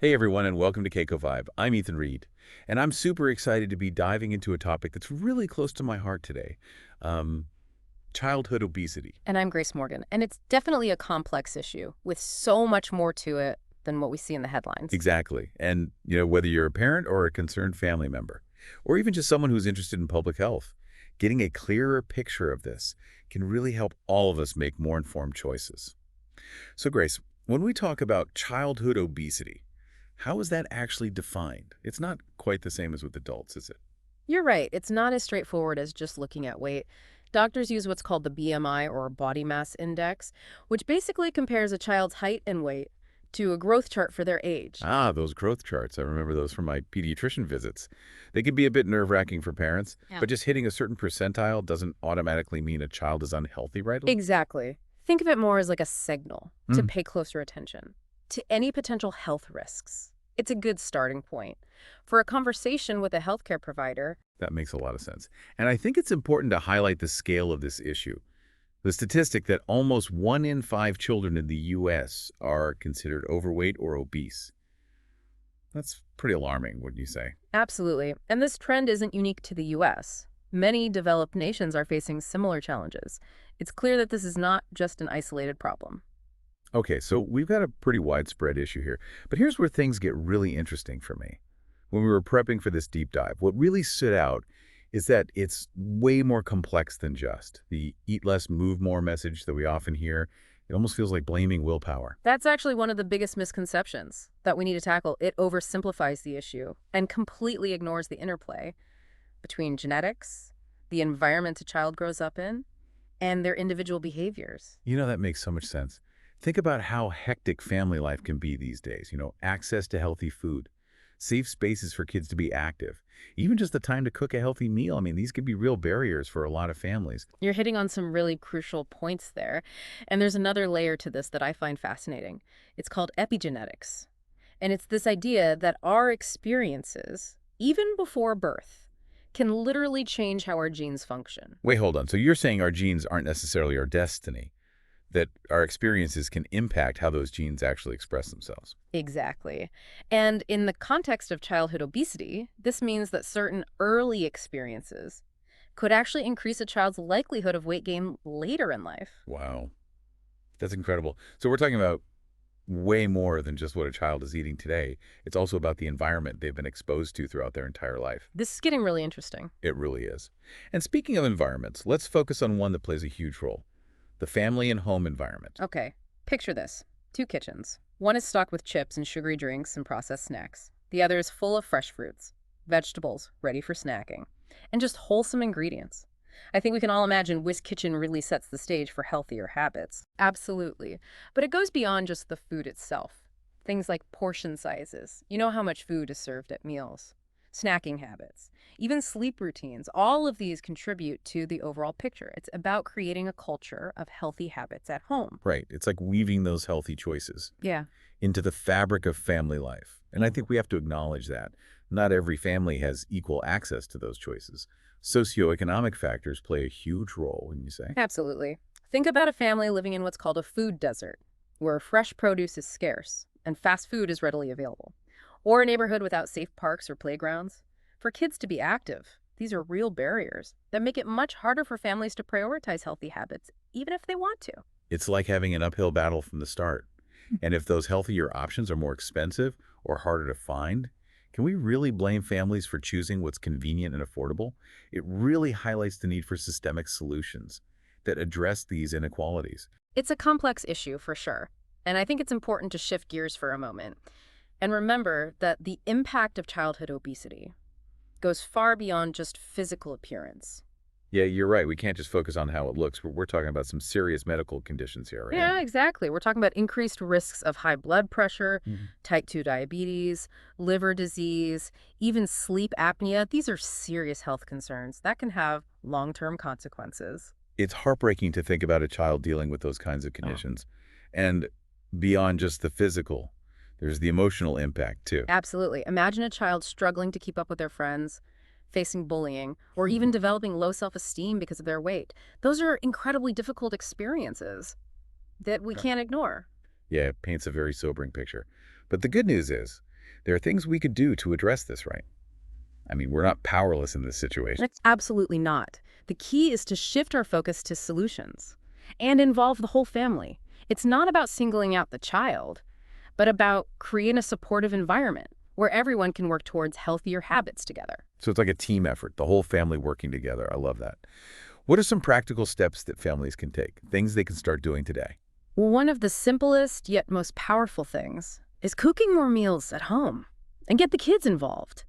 Hey everyone, and welcome to KenkoVibe. I'm Ethan Reed, and I'm super excited to be diving into a topic that's really close to my heart today. Um, Childhood obesity. And I'm Grace Morgan. And it's definitely a complex issue with so much more to it than what we see in the headlines. Exactly. And, whether you're a parent or a concerned family member, or even just someone who's interested in public health, getting a clearer picture of this can really help all of us make more informed choices. So, Grace, when we talk about childhood obesity, how is that actually defined? It's not quite the same as with adults, is it? You're right. It's not as straightforward as just looking at weight. Doctors use what's called the BMI or body mass index, which basically compares a child's height and weight to a growth chart for their age. Ah, those growth charts. I remember those from my pediatrician visits. They can be a bit nerve-wracking for parents, Yeah. but just hitting a certain percentile doesn't automatically mean a child is unhealthy, right? Exactly. Think of it more as like a signal to Mm, pay closer attention to any potential health risks. It's a good starting point for a conversation with a healthcare provider. that makes a lot of sense. And I think it's important to highlight the scale of this issue. The statistic that almost 1 in 5 children in the U.S. are considered overweight or obese. That's pretty alarming, wouldn't you say? Absolutely. And this trend isn't unique to the US. Many developed nations are facing similar challenges. It's clear that this is not just an isolated problem. Okay, so we've got a pretty widespread issue here. But here's where things get really interesting for me. When we were prepping for this deep dive, what really stood out is that it's way more complex than just the eat less, move more message that we often hear. It almost feels like blaming willpower. That's actually one of the biggest misconceptions that we need to tackle. It oversimplifies the issue and completely ignores the interplay between genetics, the environment a child grows up in, and their individual behaviors. That makes so much sense. Think about how hectic family life can be these days. Access to healthy food, safe spaces for kids to be active, even just the time to cook a healthy meal. I mean, these could be real barriers for a lot of families. You're hitting on some really crucial points there. And there's another layer to this that I find fascinating. It's called epigenetics. And it's this idea that our experiences, even before birth, can literally change how our genes function. Wait, hold on. So you're saying our genes aren't necessarily our destiny, that our experiences can impact how those genes actually express themselves. Exactly. And in the context of childhood obesity, this means that certain early experiences could actually increase a child's likelihood of weight gain later in life. Wow, that's incredible. So we're talking about way more than just what a child is eating today. It's also about the environment they've been exposed to throughout their entire life. This is getting really interesting. It really is. And speaking of environments, let's focus on one that plays a huge role: the family and home environment. Okay, picture this. Two kitchens. One is stocked with chips and sugary drinks and processed snacks. The other is full of fresh fruits, vegetables, ready for snacking, and just wholesome ingredients. I think we can all imagine which kitchen really sets the stage for healthier habits. Absolutely. But it goes beyond just the food itself. Things like portion sizes. You know how much food is served at meals. Snacking habits, even sleep routines, all of these contribute to the overall picture. It's about creating a culture of healthy habits at home. Right. It's like weaving those healthy choices Yeah. into the fabric of family life. And I think we have to acknowledge that. Not every family has equal access to those choices. Socioeconomic factors play a huge role, wouldn't you say? Absolutely. Think about a family living in what's called a food desert, where fresh produce is scarce and fast food is readily available, or a neighborhood without safe parks or playgrounds. For kids to be active, these are real barriers that make it much harder for families to prioritize healthy habits, even if they want to. It's like having an uphill battle from the start. And if those healthier options are more expensive or harder to find, can we really blame families for choosing what's convenient and affordable? It really highlights the need for systemic solutions that address these inequalities. It's a complex issue for sure, and I think it's important to shift gears for a moment and remember that the impact of childhood obesity goes far beyond just physical appearance. Yeah, you're right. We can't just focus on how it looks. We're talking about some serious medical conditions here, right? Yeah, exactly. We're talking about increased risks of high blood pressure, Mhm. type 2 diabetes, liver disease, even sleep apnea. These are serious health concerns that can have long-term consequences. It's heartbreaking to think about a child dealing with those kinds of conditions. And beyond just the physical, there's the emotional impact too. Absolutely. Imagine a child struggling to keep up with their friends, facing bullying, or even developing low self-esteem because of their weight. Those are incredibly difficult experiences that we Okay. can't ignore. Yeah, it paints a very sobering picture. But the good news is There are things we could do to address this, right? I mean, we're not powerless in this situation. It's absolutely not. The key is to shift our focus to solutions and involve the whole family. It's not about singling out the child, but about creating a supportive environment where everyone can work towards healthier habits together. So it's like a team effort, the whole family working together. I love that. What are some practical steps that families can take, things they can start doing today? One of the simplest yet most powerful things is cooking more meals at home and get the kids involved.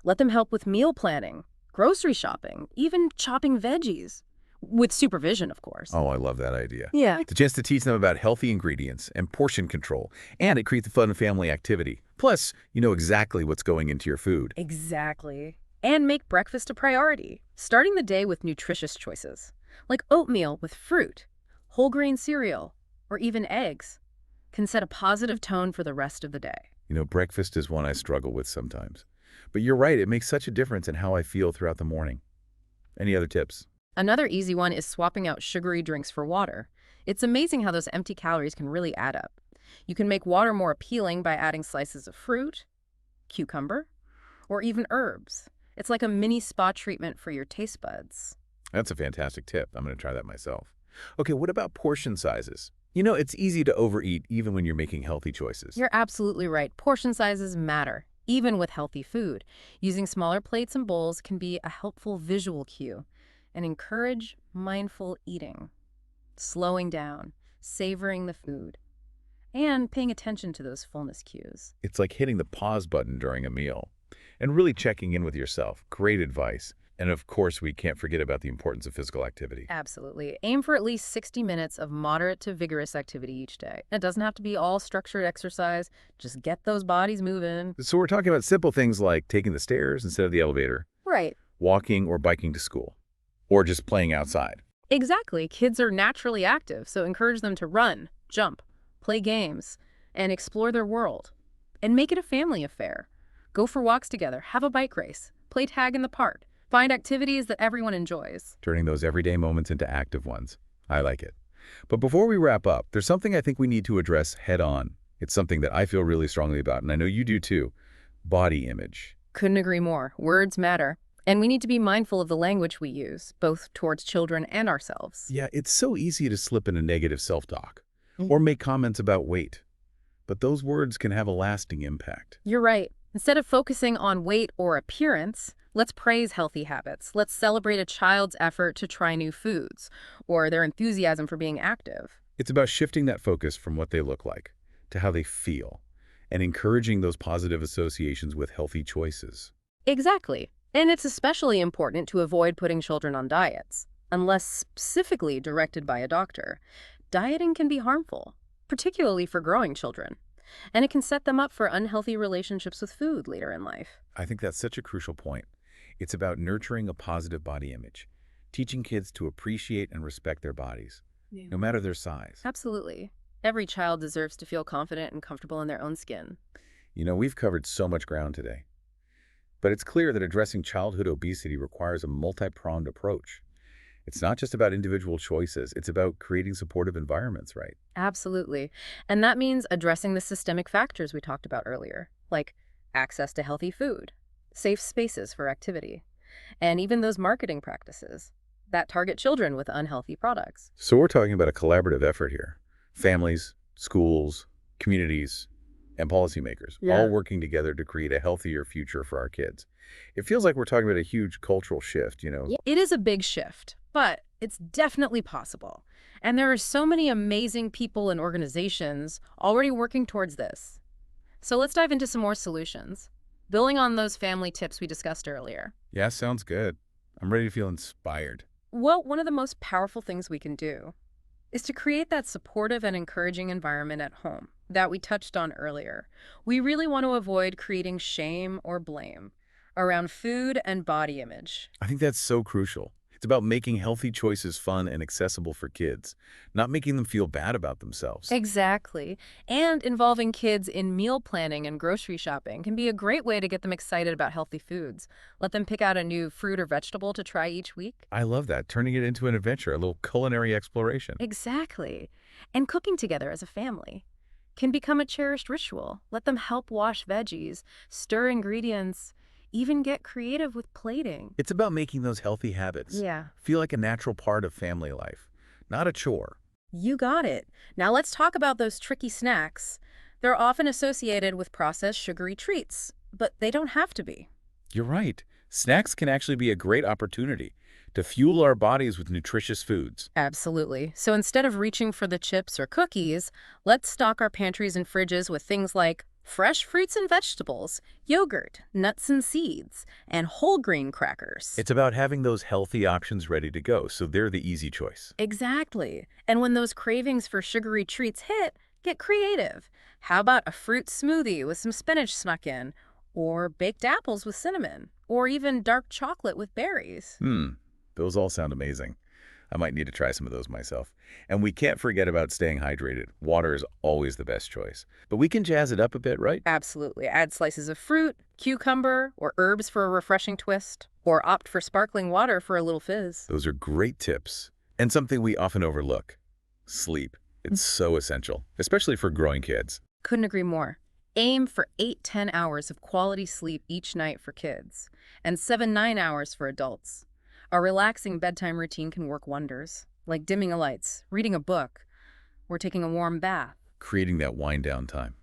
Let them help with meal planning, grocery shopping, even chopping veggies, with supervision, of course. Oh, I love that idea. Yeah. It's a chance to teach them about healthy ingredients and portion control, and it creates a fun family activity. Plus, you know exactly what's going into your food. Exactly. And make breakfast a priority, starting the day with nutritious choices, like oatmeal with fruit, whole grain cereal, or even eggs, can set a positive tone for the rest of the day. You know, breakfast is one I struggle with sometimes. But you're right, it makes such a difference in how I feel throughout the morning. Any other tips? Another easy one is swapping out sugary drinks for water. It's amazing how those empty calories can really add up. You can make water more appealing by adding slices of fruit, cucumber, or even herbs. It's like a mini spa treatment for your taste buds. That's a fantastic tip. I'm going to try that myself. Okay, what about portion sizes? You know, it's easy to overeat even when you're making healthy choices. You're absolutely right. Portion sizes matter, even with healthy food. Using smaller plates and bowls can be a helpful visual cue and encourage mindful eating, slowing down, savoring the food, and paying attention to those fullness cues. It's like hitting the pause button during a meal and really checking in with yourself. Great advice. And of course, we can't forget about the importance of physical activity. Absolutely. Aim for at least 60 minutes of moderate to vigorous activity each day. It doesn't have to be all structured exercise. Just get those bodies moving. So we're talking about simple things like taking the stairs instead of the elevator, Right. walking or biking to school, or just playing outside. Exactly. Kids are naturally active, so encourage them to run, jump, play games, and explore their world. And make it a family affair. Go for walks together, have a bike race, play tag in the park. Find activities that everyone enjoys. Turning those everyday moments into active ones. I like it. But before we wrap up, there's something I think we need to address head on. It's something that I feel really strongly about, and I know you do too. Body image. Couldn't agree more. Words matter. And we need to be mindful of the language we use, both towards children and ourselves. Yeah, it's so easy to slip into negative self-talk or make comments about weight. But those words can have a lasting impact. You're right. Instead of focusing on weight or appearance, let's praise healthy habits. Let's celebrate a child's effort to try new foods or their enthusiasm for being active. It's about shifting that focus from what they look like to how they feel and encouraging those positive associations with healthy choices. Exactly. And it's especially important to avoid putting children on diets, unless specifically directed by a doctor. Dieting can be harmful, particularly for growing children, and it can set them up for unhealthy relationships with food later in life. I think that's such a crucial point. It's about nurturing a positive body image, teaching kids to appreciate and respect their bodies, no matter their size. Absolutely. Every child deserves to feel confident and comfortable in their own skin. You know, we've covered so much ground today. But it's clear that addressing childhood obesity requires a multi-pronged approach. It's not just about individual choices, it's about creating supportive environments, right? Absolutely. And that means addressing the systemic factors we talked about earlier, like access to healthy food, safe spaces for activity, and even those marketing practices that target children with unhealthy products. So we're talking about a collaborative effort here. Families, schools, communities, and policymakers all working together to create a healthier future for our kids. It feels like we're talking about a huge cultural shift, you know? It is a big shift, but it's definitely possible. And there are so many amazing people and organizations already working towards this. So let's dive into some more solutions, building on those family tips we discussed earlier. Yeah, sounds good. I'm ready to feel inspired. Well, one of the most powerful things we can do is to create that supportive and encouraging environment at home that we touched on earlier. We really want to avoid creating shame or blame around food and body image. I think that's so crucial. It's about making healthy choices fun and accessible for kids, not making them feel bad about themselves. Exactly. And involving kids in meal planning and grocery shopping can be a great way to get them excited about healthy foods. Let them pick out a new fruit or vegetable to try each week. I love that, turning it into an adventure, a little culinary exploration. Exactly. And cooking together as a family can become a cherished ritual. Let them help wash veggies, stir ingredients, even get creative with plating. It's about making those healthy habits Yeah, feel like a natural part of family life, not a chore. you got it. Now let's talk about those tricky snacks. They're often associated with processed sugary treats, but they don't have to be. You're right. Snacks can actually be a great opportunity to fuel our bodies with nutritious foods. Absolutely. So instead of reaching for the chips or cookies, let's stock our pantries and fridges with things like fresh fruits and vegetables, yogurt, nuts and seeds, and whole grain crackers. It's about having those healthy options ready to go, so they're the easy choice. Exactly. And when those cravings for sugary treats hit, get creative. How about a fruit smoothie with some spinach snuck in, or baked apples with cinnamon, or even dark chocolate with berries? Those all sound amazing. I might need to try some of those myself. And we can't forget about staying hydrated. Water is always the best choice. But we can jazz it up a bit, right? Absolutely. Add slices of fruit, cucumber, or herbs for a refreshing twist, or opt for sparkling water for a little fizz. Those are great tips. And something we often overlook. Sleep. It's so essential, especially for growing kids. Couldn't agree more. Aim for 8–10 hours of quality sleep each night for kids, and 7–9 hours for adults. A relaxing bedtime routine can work wonders, like dimming the lights, reading a book, or taking a warm bath. Creating that wind-down time.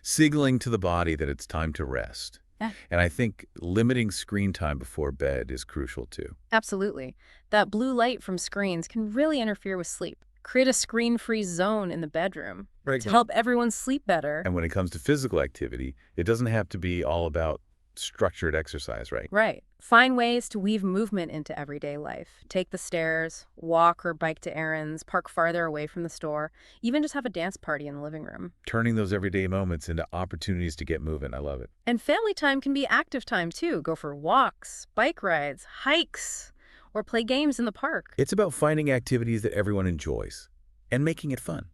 Signaling to the body that it's time to rest. Yeah. And I think limiting screen time before bed is crucial too. Absolutely. That blue light from screens can really interfere with sleep. Create a screen-free zone in the bedroom Right. to help everyone sleep better. And when it comes to physical activity, it doesn't have to be all about structured exercise, right? Right. Find ways to weave movement into everyday life. Take the stairs, walk or bike to errands, park farther away from the store, even just have a dance party in the living room. Turning those everyday moments into opportunities to get moving. I love it. And family time can be active time too. Go for walks, bike rides, hikes, or play games in the park. It's about finding activities that everyone enjoys and making it fun.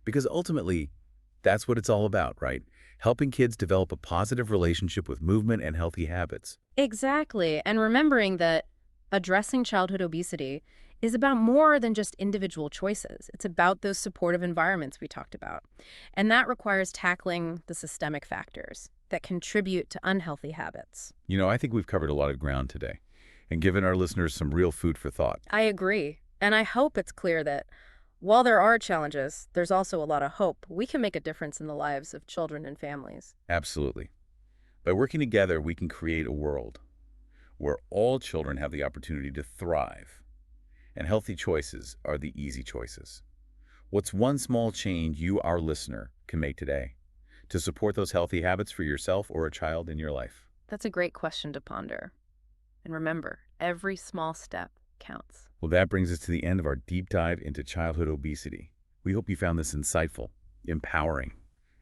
Because ultimately, that's what it's all about, right? Helping kids develop a positive relationship with movement and healthy habits. Exactly. And remembering that addressing childhood obesity is about more than just individual choices. It's about those supportive environments we talked about. And that requires tackling the systemic factors that contribute to unhealthy habits. You know, I think we've covered a lot of ground today and given our listeners some real food for thought. I agree. And I hope it's clear that while there are challenges, there's also a lot of hope. We can make a difference in the lives of children and families. Absolutely. By working together, we can create a world where all children have the opportunity to thrive, and healthy choices are the easy choices. What's one small change you, our listener, can make today to support those healthy habits for yourself or a child in your life? That's a great question to ponder. And remember, every small step counts. Well, that brings us to the end of our deep dive into childhood obesity. We hope you found this insightful, empowering,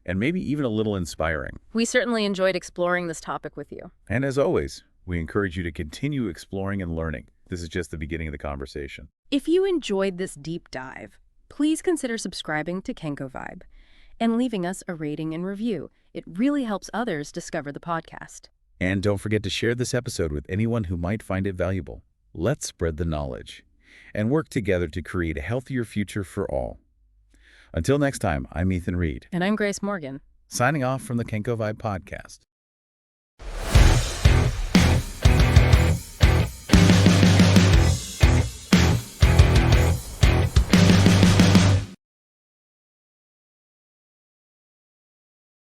and maybe even a little inspiring. We certainly enjoyed exploring this topic with you. And as always, we encourage you to continue exploring and learning. This is just the beginning of the conversation. If you enjoyed this deep dive, please consider subscribing to KenkoVibe and leaving us a rating and review. It really helps others discover the podcast. And don't forget to share this episode with anyone who might find it valuable. Let's spread the knowledge and work together to create a healthier future for all. Until next time, I'm Ethan Reed. And I'm Grace Morgan. Signing off from the KenkoVibe podcast.